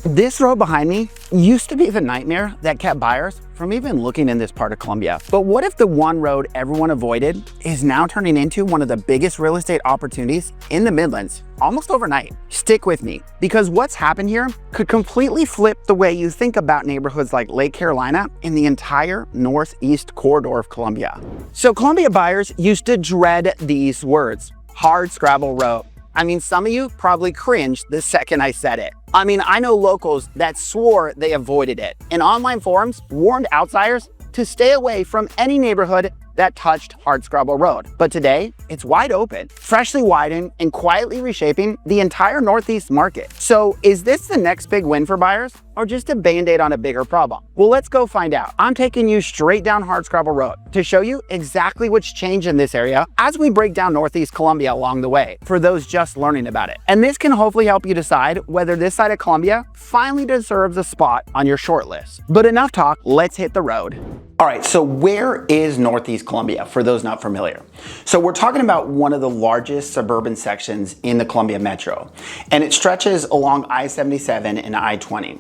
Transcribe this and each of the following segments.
This road behind me used to be the nightmare that kept buyers from even looking in this part of Columbia. But what if the one road everyone avoided is now turning into one of the biggest real estate opportunities in the Midlands almost overnight? Stick with me, because what's happened here could completely flip the way you think about neighborhoods like Lake Carolina in the entire northeast corridor of Columbia. So Columbia buyers used to dread these words: Hard Scrabble Road. I mean, some of you probably cringed the second I said it. I mean, I know locals that swore they avoided it, and online forums warned outsiders to stay away from any neighborhood that touched Hard Scrabble Road. But today, it's wide open, freshly widened, and quietly reshaping the entire Northeast market. So is this the next big win for buyers, or just a Band-Aid on a bigger problem? Well, let's go find out. I'm taking you straight down Hard Scrabble Road to show you exactly what's changed in this area as we break down Northeast Columbia along the way, for those just learning about it. And this can hopefully help you decide whether this side of Columbia finally deserves a spot on your short list. But enough talk, let's hit the road. All right, so where is Northeast Columbia, for those not familiar? So we're talking about one of the largest suburban sections in the Columbia Metro, and it stretches along I-77 and I-20.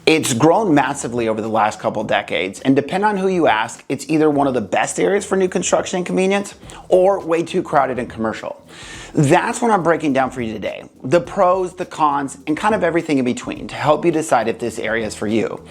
It's grown massively over the last couple decades, and depending on who you ask, it's either one of the best areas for new construction and convenience, or way too crowded and commercial. That's what I'm breaking down for you today. The pros, the cons, and kind of everything in between to help you decide if this area is for you.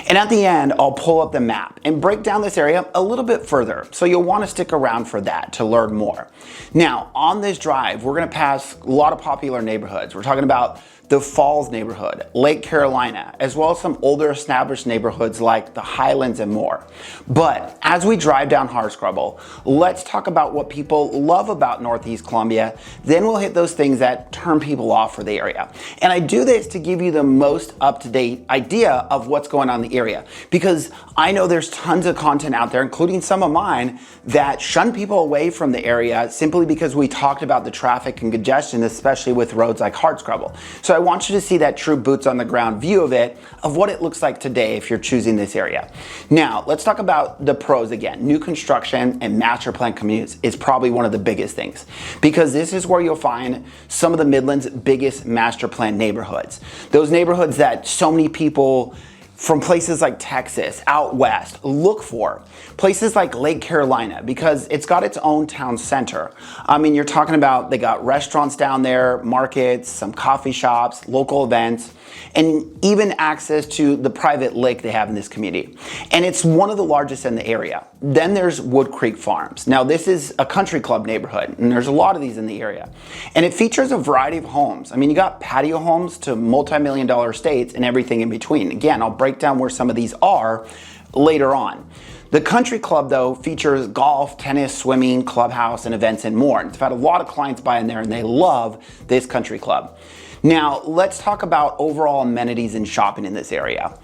And at the end, I'll pull up the map and break down this area a little bit further, so you'll want to stick around for that to learn more. Now, on this drive, we're going to pass a lot of popular neighborhoods. We're talking about the Falls neighborhood, Lake Carolina, as well as some older established neighborhoods like the Highlands and more. But as we drive down Hard Scrabble, let's talk about what people love about Northeast Columbia. Then we'll hit those things that turn people off for the area. And I do this to give you the most up-to-date idea of what's going on in the area, because I know there's tons of content out there, including some of mine, that shun people away from the area simply because we talked about the traffic and congestion, especially with roads like Hard Scrabble. So I want you to see that true boots on the ground view of it, of what it looks like today if you're choosing this area. Now, let's talk about the pros again. New construction and master plan communities is probably one of the biggest things, because this is where you'll find some of the Midlands' biggest master plan neighborhoods. Those neighborhoods that so many people from places like Texas, out west, look for. Places like Lake Carolina, because it's got its own town center. I mean, you're talking about, they got restaurants down there, markets, some coffee shops, local events, and even access to the private lake they have in this community. And it's one of the largest in the area. Then there's Wood Creek Farms. Now, this is a country club neighborhood, and there's a lot of these in the area. And it features a variety of homes. I mean, you got patio homes to multi-million-dollar estates and everything in between. Again, I'll break down where some of these are later on. The country club, though, features golf, tennis, swimming, clubhouse, and events and more. And I've had a lot of clients buy in there, and they love this country club. Now, let's talk about overall amenities and shopping in this area.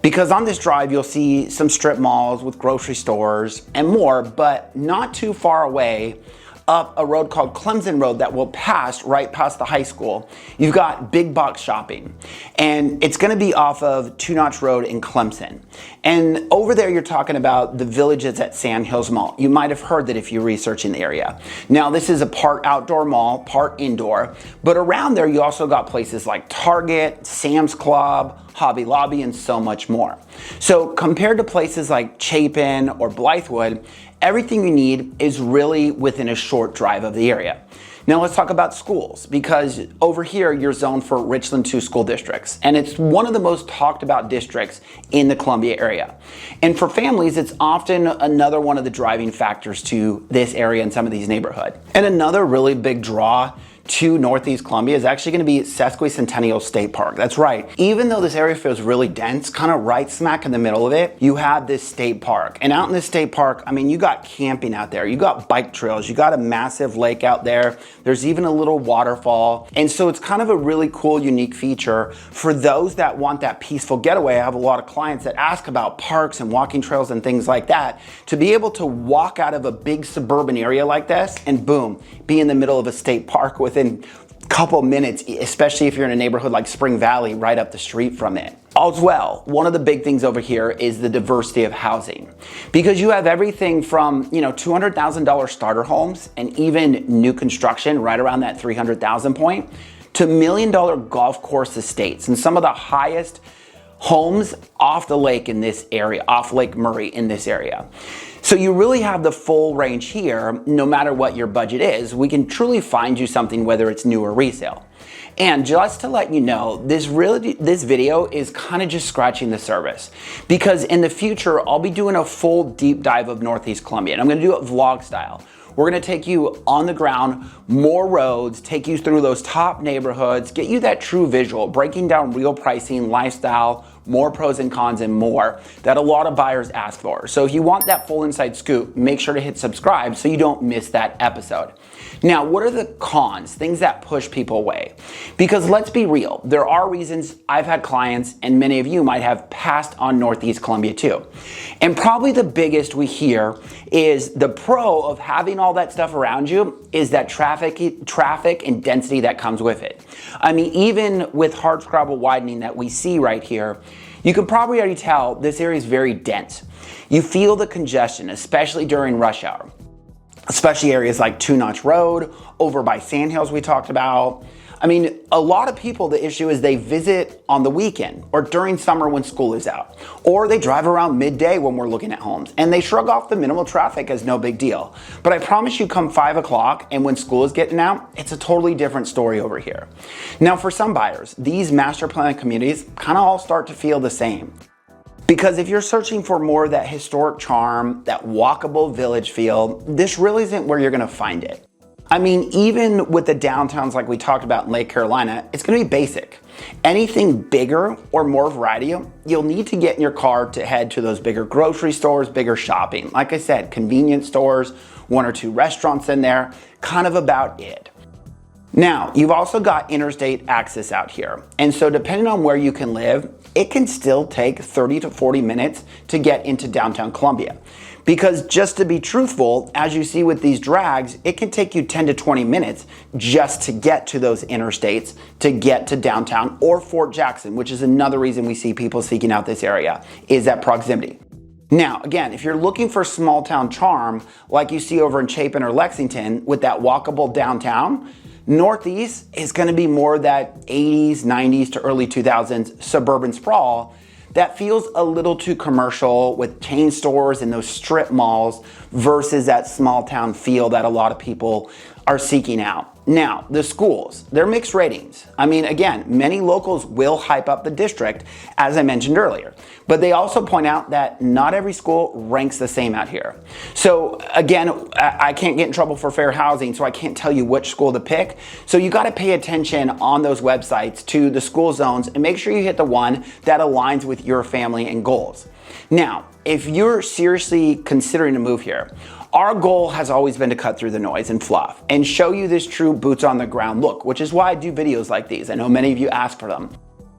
Because on this drive, you'll see some strip malls with grocery stores and more, but not too far away, up a road called Clemson Road that will pass right past the high school, you've got big box shopping. And it's gonna be off of Two Notch Road in Clemson. And over there, you're talking about the Villages at Sand Hills Mall. You might have heard that if you're researching the area. Now, this is a part outdoor mall, part indoor, but around there, you also got places like Target, Sam's Club, Hobby Lobby, and so much more. So compared to places like Chapin or Blythewood, everything you need is really within a short drive of the area. Now let's talk about schools, because over here you're zoned for Richland 2 school districts, and it's one of the most talked about districts in the Columbia area. And for families, it's often another one of the driving factors to this area and some of these neighborhoods. And another really big draw to Northeast Columbia is actually going to be Sesquicentennial State Park. That's right. Even though this area feels really dense, kind of right smack in the middle of it, you have this state park. And out in this state park, I mean, you got camping out there, you got bike trails, you got a massive lake out there. There's even a little waterfall. And so it's kind of a really cool, unique feature for those that want that peaceful getaway. I have a lot of clients that ask about parks and walking trails and things like that, to be able to walk out of a big suburban area like this and boom, be in the middle of a state park within a couple minutes, especially if you're in a neighborhood like Spring Valley right up the street from it. As well, one of the big things over here is the diversity of housing, because you have everything from, $200,000 starter homes and even new construction right around that $300,000 point, to $1 million golf course estates and some of the highest homes off the lake in this area, off Lake Murray in this area. So you really have the full range here. No matter what your budget is, we can truly find you something, whether it's new or resale. And just to let you know, this video is kind of just scratching the surface, because in the future, I'll be doing a full deep dive of Northeast Columbia, and I'm gonna do it vlog style. We're gonna take you on the ground, more roads, take you through those top neighborhoods, get you that true visual, breaking down real pricing, lifestyle, more pros and cons, and more that a lot of buyers ask for. So if you want that full inside scoop, make sure to hit subscribe so you don't miss that episode. Now, what are the cons, things that push people away? Because let's be real, there are reasons I've had clients, and many of you might have, passed on Northeast Columbia too. And probably the biggest we hear is the pro of having all that stuff around you is that traffic and density that comes with it. I mean, even with Hard Scrabble widening that we see right here, you can probably already tell this area is very dense. You feel the congestion, especially during rush hour, especially areas like Two Notch Road, over by Sandhills we talked about. I mean, a lot of people, the issue is they visit on the weekend or during summer when school is out, or they drive around midday when we're looking at homes, and they shrug off the minimal traffic as no big deal. But I promise you, come 5 o'clock and when school is getting out, it's a totally different story over here. Now, for some buyers, these master plan communities kind of all start to feel the same. Because if you're searching for more of that historic charm, that walkable village feel, this really isn't where you're gonna find it. I mean, even with the downtowns like we talked about in Lake Carolina, it's gonna be basic. Anything bigger or more variety, you'll need to get in your car to head to those bigger grocery stores, bigger shopping. Like I said, convenience stores, 1 or 2 restaurants in there, kind of about it. Now, you've also got interstate access out here. And so depending on where you can live, it can still take 30 to 40 minutes to get into downtown Columbia. Because just to be truthful, as you see with these drags, it can take you 10 to 20 minutes just to get to those interstates, to get to downtown or Fort Jackson, which is another reason we see people seeking out this area, is that proximity. Now, again, if you're looking for small town charm, like you see over in Chapin or Lexington with that walkable downtown, Northeast is gonna be more that 80s, 90s to early 2000s suburban sprawl that feels a little too commercial with chain stores and those strip malls versus that small town feel that a lot of people are seeking out. Now, the schools, they're mixed ratings. I mean, again, many locals will hype up the district, as I mentioned earlier, but they also point out that not every school ranks the same out here. So again, I can't get in trouble for fair housing, so I can't tell you which school to pick. So you gotta pay attention on those websites to the school zones and make sure you hit the one that aligns with your family and goals. Now, if you're seriously considering to move here, our goal has always been to cut through the noise and fluff and show you this true boots on the ground look, which is why I do videos like these. I know many of you ask for them.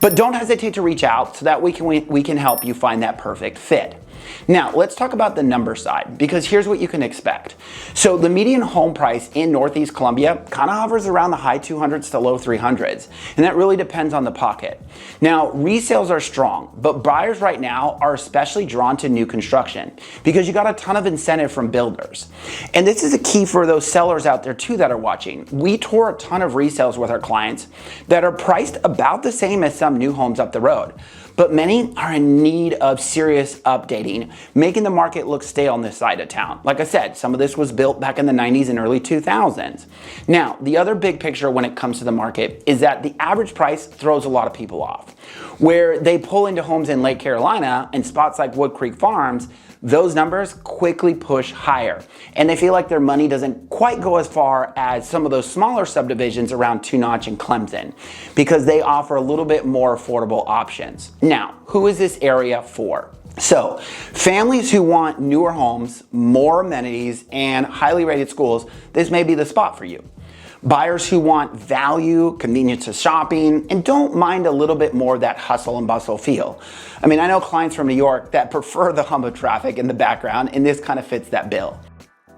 But don't hesitate to reach out so that we can help you find that perfect fit. Now, let's talk about the number side, because here's what you can expect. So the median home price in Northeast Columbia kind of hovers around the high 200s to low 300s, and that really depends on the pocket. Now, resales are strong, but buyers right now are especially drawn to new construction because you got a ton of incentive from builders. And this is a key for those sellers out there too that are watching. We tour a ton of resales with our clients that are priced about the same as some new homes up the road. But many are in need of serious updating, making the market look stale on this side of town. Like I said, some of this was built back in the 90s and early 2000s. Now, the other big picture when it comes to the market is that the average price throws a lot of people off. Where they pull into homes in Lake Carolina and spots like Wood Creek Farms, those numbers quickly push higher. And they feel like their money doesn't quite go as far as some of those smaller subdivisions around Two Notch and Clemson, because they offer a little bit more affordable options. Now, who is this area for? So, families who want newer homes, more amenities, and highly rated schools, this may be the spot for you. Buyers who want value, convenience of shopping, and don't mind a little bit more of that hustle and bustle feel. I mean, I know clients from New York that prefer the hum of traffic in the background, and this kind of fits that bill.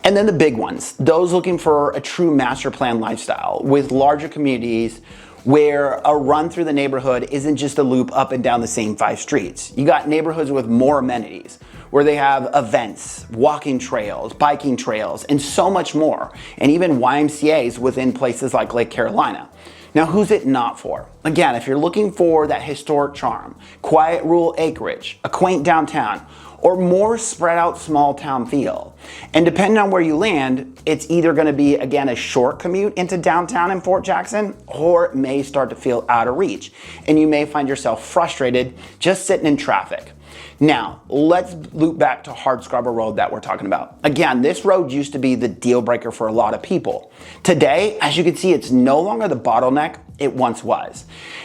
And then the big ones, those looking for a true master plan lifestyle with larger communities where a run through the neighborhood isn't just a loop up and down the same 5 streets. You got neighborhoods with more amenities, where they have events, walking trails, biking trails, and so much more, and even YMCAs within places like Lake Carolina. Now, who's it not for? Again, if you're looking for that historic charm, quiet rural acreage, a quaint downtown, or more spread out small town feel. And depending on where you land, it's either gonna be, again, a short commute into downtown in Fort Jackson, or it may start to feel out of reach. And you may find yourself frustrated just sitting in traffic. Now, let's loop back to Hard Scrabble Road that we're talking about. Again, this road used to be the deal breaker for a lot of people. Today, as you can see, it's no longer the bottleneck it once was.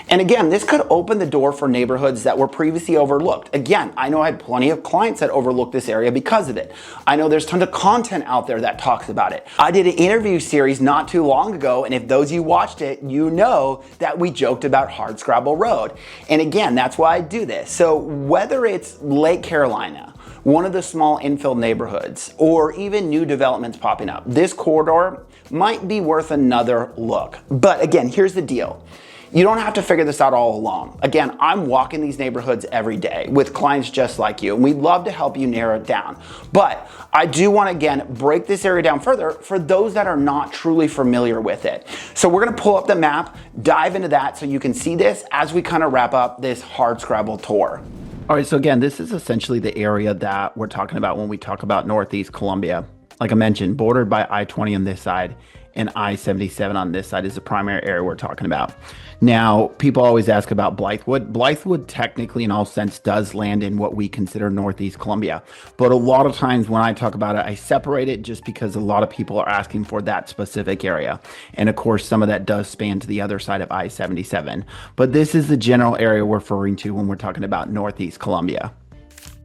And again, this could open the door for neighborhoods that were previously overlooked. Again, I know I had plenty of clients that overlooked this area because of it. I know there's tons of content out there that talks about it. I did an interview series not too long ago, and if those of you watched it, you know that we joked about Hard Scrabble Road. And again, that's why I do this. So whether it's Lake Carolina, one of the small infill neighborhoods, or even new developments popping up, this corridor might be worth another look. But again, here's the deal. You don't have to figure this out all alone. Again, I'm walking these neighborhoods every day with clients just like you, and we'd love to help you narrow it down. But I do want to, again, break this area down further for those that are not truly familiar with it. So we're going to pull up the map, dive into that so you can see this as we kind of wrap up this Hard Scrabble tour. All right, so again, this is essentially the area that we're talking about when we talk about Northeast Columbia. Like I mentioned, bordered by I-20 on this side and I-77 on this side is the primary area we're talking about. Now, people always ask about Blythewood. Blythewood technically in all sense does land in what we consider Northeast Columbia. But a lot of times when I talk about it, I separate it just because a lot of people are asking for that specific area. And of course, some of that does span to the other side of I-77. But this is the general area we're referring to when we're talking about Northeast Columbia.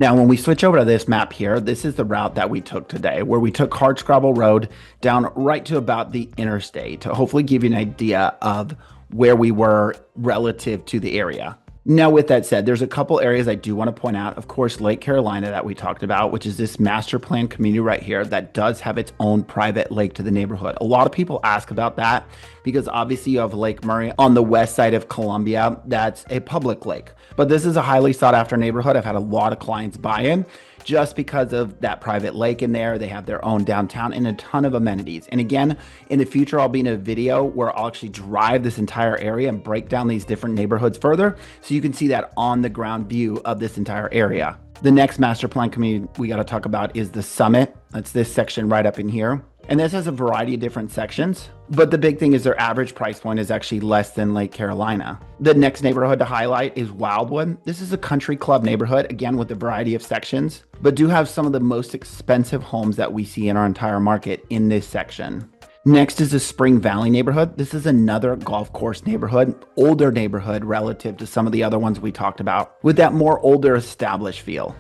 Now, when we switch over to this map here, this is the route that we took today, where we took Hard Scrabble Road down right to about the interstate to hopefully give you an idea of where we were relative to the area. Now, with that said, there's a couple areas I do want to point out. Of course, Lake Carolina that we talked about, which is this master plan community right here that does have its own private lake to the neighborhood. A lot of people ask about that because obviously you have Lake Murray on the west side of Columbia. That's a public lake. But this is a highly sought after neighborhood. I've had a lot of clients buy in just because of that private lake in there. They have their own downtown and a ton of amenities. And again, in the future, I'll be in a video where I'll actually drive this entire area and break down these different neighborhoods further so you can see that on the ground view of this entire area. The next master plan community we got to talk about is the Summit. That's this section right up in here. And this has a variety of different sections, but the big thing is their average price point is actually less than Lake Carolina. The next neighborhood to highlight is Wildwood. This is a country club neighborhood, again, with a variety of sections, but do have some of the most expensive homes that we see in our entire market in this section. Next is the Spring Valley neighborhood. This is another golf course neighborhood, older neighborhood relative to some of the other ones we talked about, with that more older established feel.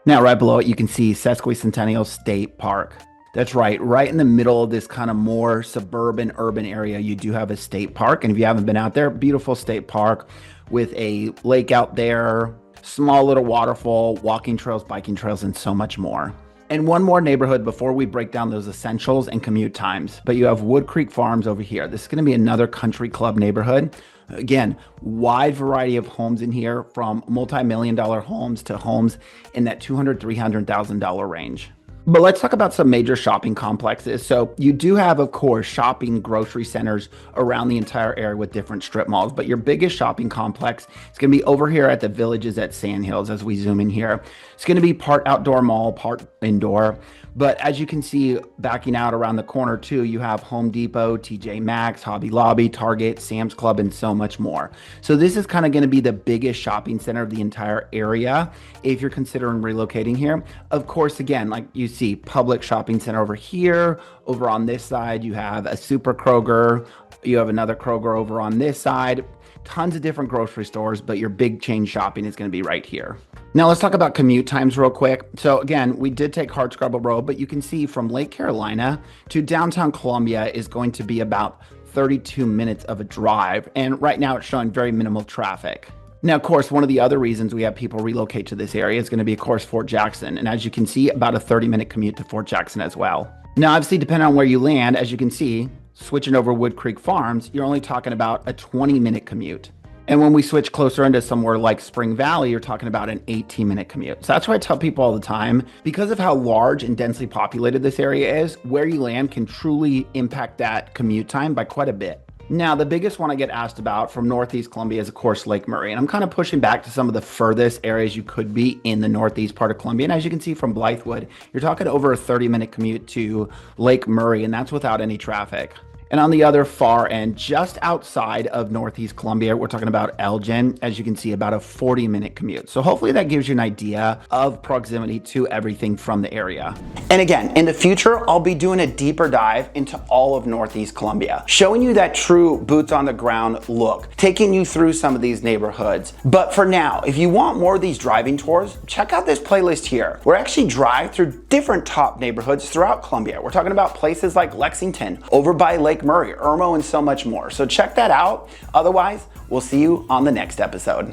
Now, right below it, you can see Sesquicentennial State Park. That's right in the middle of this kind of more suburban urban area, you do have a state park. And if you haven't been out there, beautiful state park with a lake out there, small little waterfall, walking trails, biking trails, and so much more. And one more neighborhood before we break down those essentials and commute times. But you have Wood Creek Farms over here. This is going to be another country club neighborhood. Again, wide variety of homes in here, from multi-million-dollar homes to homes in that $200,000, $300,000 range. But let's talk about some major shopping complexes. So you do have, of course, shopping grocery centers around the entire area with different strip malls. But your biggest shopping complex is going to be over here at the Villages at Sandhills as we zoom in here. It's going to be part outdoor mall, part indoor. But as you can see, backing out around the corner too, you have Home Depot, TJ Maxx, Hobby Lobby, Target, Sam's Club, and so much more. So this is kind of going to be the biggest shopping center of the entire area if you're considering relocating here. Of course, again, like you see, public shopping center over here. Over on this side, you have a Super Kroger. You have another Kroger over on this side. Tons of different grocery stores, but your big chain shopping is going to be right here. Now let's talk about commute times real quick. So again, we did take Hard Scrabble Road, but you can see from Lake Carolina to downtown Columbia is going to be about 32 minutes of a drive. And right now it's showing very minimal traffic. Now, of course, one of the other reasons we have people relocate to this area is going to be, of course, Fort Jackson. And as you can see, about a 30-minute commute to Fort Jackson as well. Now, obviously, depending on where you land, as you can see, switching over Wood Creek Farms, you're only talking about a 20-minute commute. And when we switch closer into somewhere like Spring Valley, you're talking about an 18-minute commute. So that's why I tell people all the time, because of how large and densely populated this area is, where you land can truly impact that commute time by quite a bit. Now, the biggest one I get asked about from Northeast Columbia is, of course, Lake Murray. And I'm kind of pushing back to some of the furthest areas you could be in the Northeast part of Columbia. And as you can see from Blythewood, you're talking over a 30-minute commute to Lake Murray, and that's without any traffic. And on the other far end, just outside of Northeast Columbia, we're talking about Elgin, as you can see, about a 40-minute commute. So hopefully that gives you an idea of proximity to everything from the area. And again, in the future, I'll be doing a deeper dive into all of Northeast Columbia, showing you that true boots on the ground look, taking you through some of these neighborhoods. But for now, if you want more of these driving tours, check out this playlist here. We're actually drive through different top neighborhoods throughout Columbia. We're talking about places like Lexington, over by Lake Murray, Irmo, and so much more. So check that out. Otherwise, we'll see you on the next episode.